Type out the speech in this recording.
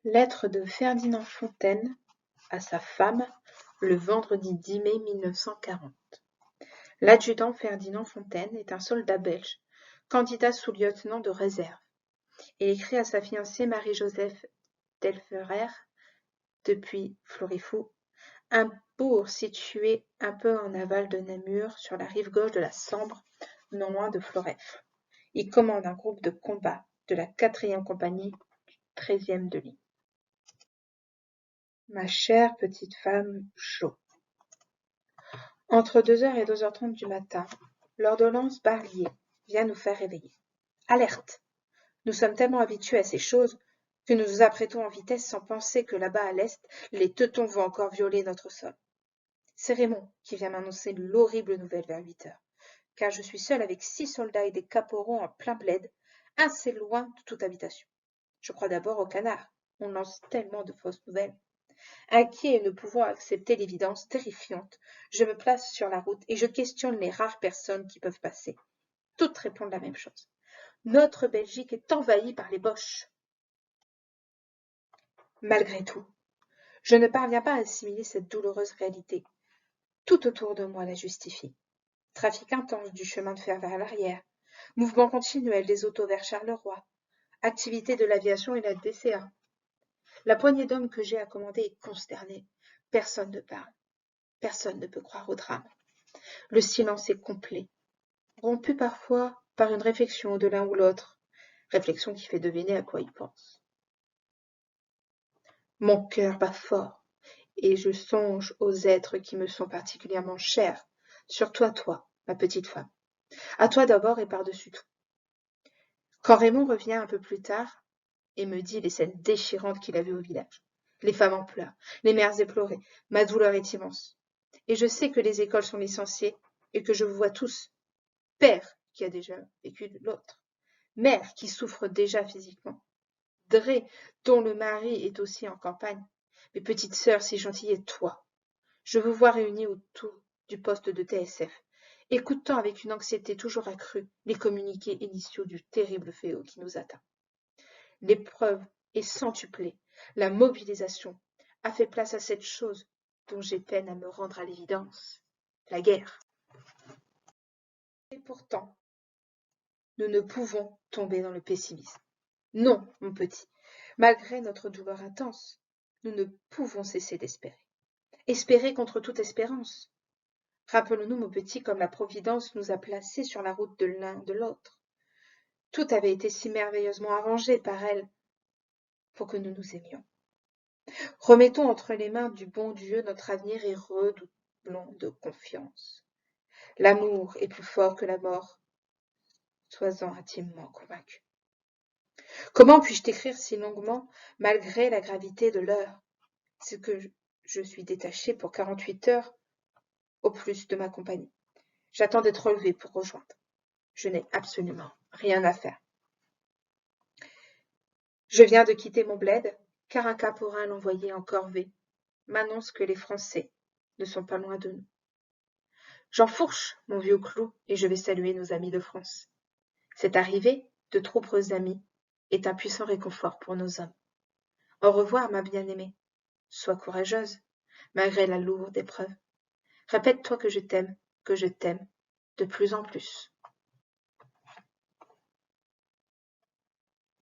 Lettre de Ferdinand Fontaine à sa femme, le vendredi 10 mai 1940. L'adjudant Ferdinand Fontaine est un soldat belge, candidat sous lieutenant de réserve, et écrit à sa fiancée Marie-Joseph Delferrer, depuis Florifou, un bourg situé un peu en aval de Namur, sur la rive gauche de la Sambre, non loin de Floreffe. Il commande un groupe de combat de la 4e compagnie du 13e de ligne. Ma chère petite femme Jo. Entre 2h et 2h30 du matin, l'ordonnance Barlier vient nous faire réveiller. Alerte! Nous sommes tellement habitués à ces choses que nous nous apprêtons en vitesse sans penser que là-bas à l'est, les Teutons vont encore violer notre sol. C'est Raymond qui vient m'annoncer l'horrible nouvelle vers 8h, car je suis seul avec 6 soldats et des caporaux en plein bled, assez loin de toute habitation. Je crois d'abord au canard. On lance tellement de fausses nouvelles. Inquiet et ne pouvant accepter l'évidence terrifiante, je me place sur la route et je questionne les rares personnes qui peuvent passer. Toutes répondent la même chose. Notre Belgique est envahie par les Boches. Malgré tout, je ne parviens pas à assimiler cette douloureuse réalité. Tout autour de moi la justifie. Trafic intense du chemin de fer vers l'arrière, mouvement continuel des autos vers Charleroi, activité de l'aviation et la DCA. La poignée d'hommes que j'ai à commander est consternée. Personne ne parle. Personne ne peut croire au drame. Le silence est complet, rompu parfois par une réflexion de l'un ou l'autre, réflexion qui fait deviner à quoi il pense. Mon cœur bat fort, et je songe aux êtres qui me sont particulièrement chers, surtout à toi, ma petite femme. À toi d'abord et par-dessus tout. Quand Raymond revient un peu plus tard et me dit les scènes déchirantes qu'il a vues au village, les femmes en pleurs, les mères éplorées, ma douleur est immense. Et je sais que les écoles sont licenciées et que je vous vois tous. Père qui a déjà vécu de l'autre, mère qui souffre déjà physiquement, Dré dont le mari est aussi en campagne, mes petites sœurs si gentilles et toi. Je vous vois réunis autour du poste de TSF, écoutant avec une anxiété toujours accrue les communiqués initiaux du terrible fléau qui nous atteint. L'épreuve est centuplée, la mobilisation a fait place à cette chose dont j'ai peine à me rendre à l'évidence, la guerre. Et pourtant, nous ne pouvons tomber dans le pessimisme. Non, mon petit, malgré notre douleur intense, nous ne pouvons cesser d'espérer. Espérer contre toute espérance. Rappelons-nous, mon petit, comme la Providence nous a placés sur la route de l'un de l'autre. Tout avait été si merveilleusement arrangé par elle pour que nous nous aimions. Remettons entre les mains du bon Dieu notre avenir et redoublons de confiance. L'amour est plus fort que la mort. Sois-en intimement convaincu. Comment puis-je t'écrire si longuement, malgré la gravité de l'heure? C'est que je suis détachée pour 48 heures au plus de ma compagnie. J'attends d'être relevée pour rejoindre. Je n'ai absolument rien à faire. Je viens de quitter mon bled, car un caporal envoyé en corvée m'annonce que les Français ne sont pas loin de nous. J'enfourche mon vieux clou et je vais saluer nos amis de France. Cette arrivée de troupes amies est un puissant réconfort pour nos hommes. Au revoir, ma bien-aimée. Sois courageuse, malgré la lourde épreuve. Répète-toi que je t'aime de plus en plus.